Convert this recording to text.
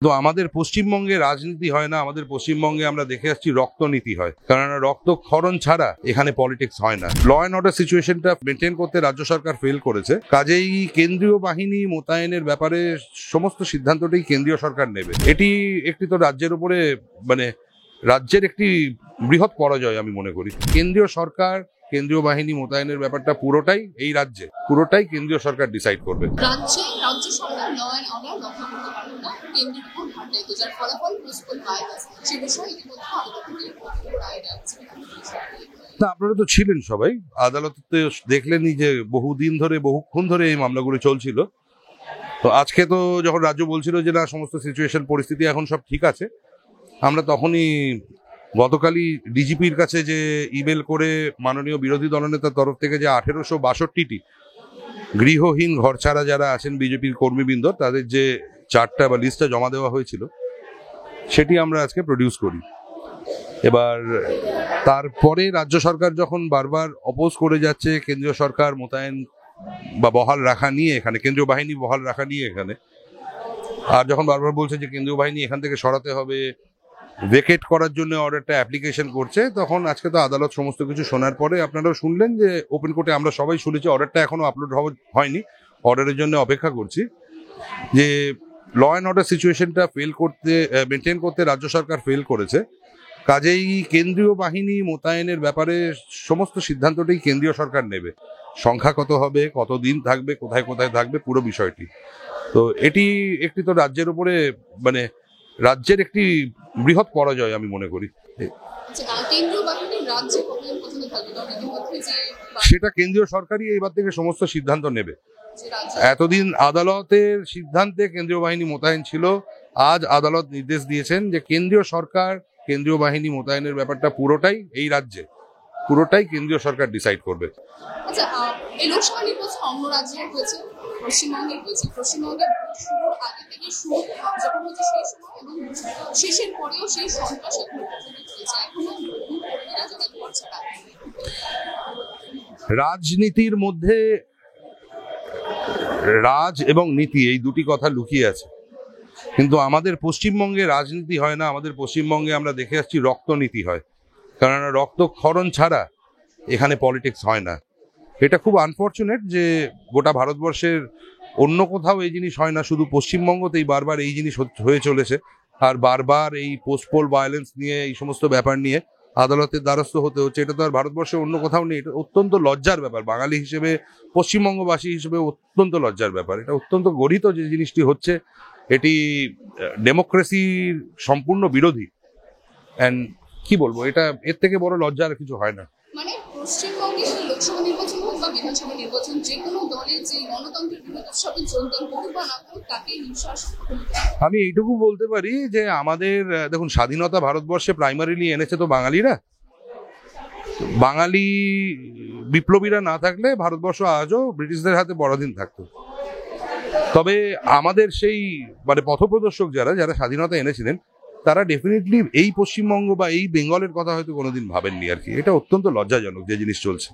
তো আমাদের পশ্চিমবঙ্গে রাজনীতি হয় না, আমাদের পশ্চিমবঙ্গে আমরা দেখে আসছি রক্তনীতি হয়, কারণ রক্তক্ষরণ ছাড়া এখানে পলিটিক্স হয় না। ল অ্যান্ড অর্ডার সিচুয়েশনটা মেনটেন করতে রাজ্য সরকার ফেল করেছে, কাজেই কেন্দ্রীয় বাহিনী মোতায়েনের ব্যাপারে সমস্ত সিদ্ধান্তটাই কেন্দ্রীয় সরকার নেবে। এটি একটি তো রাজ্যের উপরে রাজ্যের একটি বৃহৎ পরাজয় আমি মনে করি। কেন্দ্রীয় সরকার কেন্দ্রীয় বাহিনী মোতায়েনের ব্যাপারটা পুরোটাই এই রাজ্যে, পুরোটাই কেন্দ্রীয় সরকার ডিসাইড করবে। রাজ্য সরকার ল অ্যান্ড অর্ডার রক্ষা করতে পারবে না, কেন্দ্রের উপর ভার দায়িত্ব, যার ফলাফল প্রিন্সিপাল ভায়োলেন্স। সে বিষয়ে ইতিমধ্যে আদালত থেকে রায় দেওয়া। না, আপনারা তো ছিলেন সবাই আদালতে, দেখলেনই যে বহুক্ষণ ধরে এই মামলাগুলো চলছিল। তো আজকে তো যখন রাজ্য বলছিল যে না, সমস্ত সিচুয়েশন পরিস্থিতি এখন সব ঠিক আছে, আমরা তখনই গতকালই ডিজিপির কাছে যে ইমেল করে মাননীয় বিরোধী দলনেতার তরফ থেকে যে 1862টি গৃহহীন ঘর ছাড়া যারা আছেন বিজেপির কর্মীবৃন্দ, তাদের যে চার্টটা বা লিস্টটা জমা দেওয়া হয়েছিল, সেটি আমরা আজকে প্রডিউস করি। এবার তারপরে রাজ্য সরকার যখন বারবার অপোজ করে যাচ্ছে কেন্দ্রীয় সরকার মোতায়েন বা বহাল রাখা নিয়ে এখানে, কেন্দ্রীয় বাহিনী বহাল রাখা নিয়ে এখানে, আর যখন বারবার বলছে যে কেন্দ্রীয় বাহিনী এখান থেকে সরাতে হবে, ভেকেট করার জন্য অর্ডারটা অ্যাপ্লিকেশন করছে, তখন আজকে তো আদালত সমস্ত কিছু শোনার পরে আপনারাও শুনলেন যে ওপেন কোর্টে আমরা সবাই শুনেছি, অর্ডারটা এখনো আপলোড হয়নি, অর্ডারের জন্য অপেক্ষা করছি, যে ল অ্যান্ড অর্ডার সিচুয়েশনটা মেনটেন করতে রাজ্য সরকার ফেল করেছে, কাজেই কেন্দ্রীয় বাহিনী মোতায়েনের ব্যাপারে সমস্ত সিদ্ধান্তটাই কেন্দ্রীয় সরকার নেবে। সংখ্যা কত হবে, কতদিন থাকবে, কোথায় কোথায় থাকবে, পুরো বিষয়টি। তো এটি একটি তো রাজ্যের উপরে রাজ্যের একটি বৃহৎ পরাজয় আমি মনে করি। সেটা কেন্দ্রীয় সরকারই এবার থেকে সমস্ত সিদ্ধান্ত নেবে। এতদিন আদালতের সিদ্ধান্তে কেন্দ্রীয় বাহিনী মোতায়েন ছিল, আজ আদালত নির্দেশ দিয়েছেন যে কেন্দ্রীয় সরকার কেন্দ্রীয় বাহিনী মোতায়েনের ব্যাপারটা পুরোটাই এই রাজ্যে, পুরোটাই কেন্দ্রীয় সরকার ডিসাইড করবে। এই লোকসভা নির্বাচন অন্য রাজ্যে হয়েছে, পশ্চিমবঙ্গে হয়েছে। পশ্চিমবঙ্গে শুরুর আগে থেকে শুরু যখন হচ্ছে সেই সময় এবং শেষের পরেও সেই সন্ত্রাস এখনো রাজনীতির মধ্যে রাজ এবং নীতি এই দুটি কথা লুকিয়ে আছে, কিন্তু আমাদের পশ্চিমবঙ্গে রাজনীতি হয় না, আমাদের পশ্চিমবঙ্গে আমরা দেখে আসছি রক্তনীতি হয়, কারণ রক্তক্ষরণ ছাড়া এখানে পলিটিক্স হয় না। এটা খুব আনফর্চুনেট যে গোটা ভারতবর্ষের অন্য কোথাও এই জিনিস হয় না, শুধু পশ্চিমবঙ্গতেই বারবার এই জিনিস হয়ে চলেছে, আর বারবার এই পোস্টপোল ভায়োলেন্স নিয়ে, এই সমস্ত ব্যাপার নিয়ে আদালতের দ্বারস্থ হতে হচ্ছে। এটা তো আর ভারতবর্ষে অন্য কোথাও নেই। এটা অত্যন্ত লজ্জার ব্যাপার, বাঙালি হিসেবে, পশ্চিমবঙ্গবাসী হিসেবে অত্যন্ত লজ্জার ব্যাপার। এটা অত্যন্ত গরিত যে জিনিসটি হচ্ছে, এটি ডেমোক্রেসির সম্পূর্ণ বিরোধী। অ্যান্ড কি বলবো, এটা এর থেকে বড় লজ্জা আর কিছু হয় না। মানে পশ্চিমবঙ্গে লোকসভা নির্বাচন হোক বা বিধানসভা নির্বাচন, যে কোনো দলের যে গণতন্ত্রের বিরোধী উৎসবে যোগদান করুক বা না করুক, তাকে হিংসার। আমি এইটুকু বলতে পারি যে আমাদের দেখুন, স্বাধীনতা ভারতবর্ষে প্রাইমারিলি এনেছে তো বাঙালিরা। বাঙালি বিপ্লবীরা না থাকলে ভারতবর্ষ আজও ব্রিটিশদের হাতে পরাধীন থাকতো। তবে আমাদের সেই পথপ্রদর্শক যারা স্বাধীনতা এনেছিলেন, তারা ডেফিনেটলি এই পশ্চিমবঙ্গ বা এই বেঙ্গলের কথা হয়তো কোনোদিন ভাবেননি আর কি। এটা অত্যন্ত লজ্জাজনক যে জিনিস চলছে।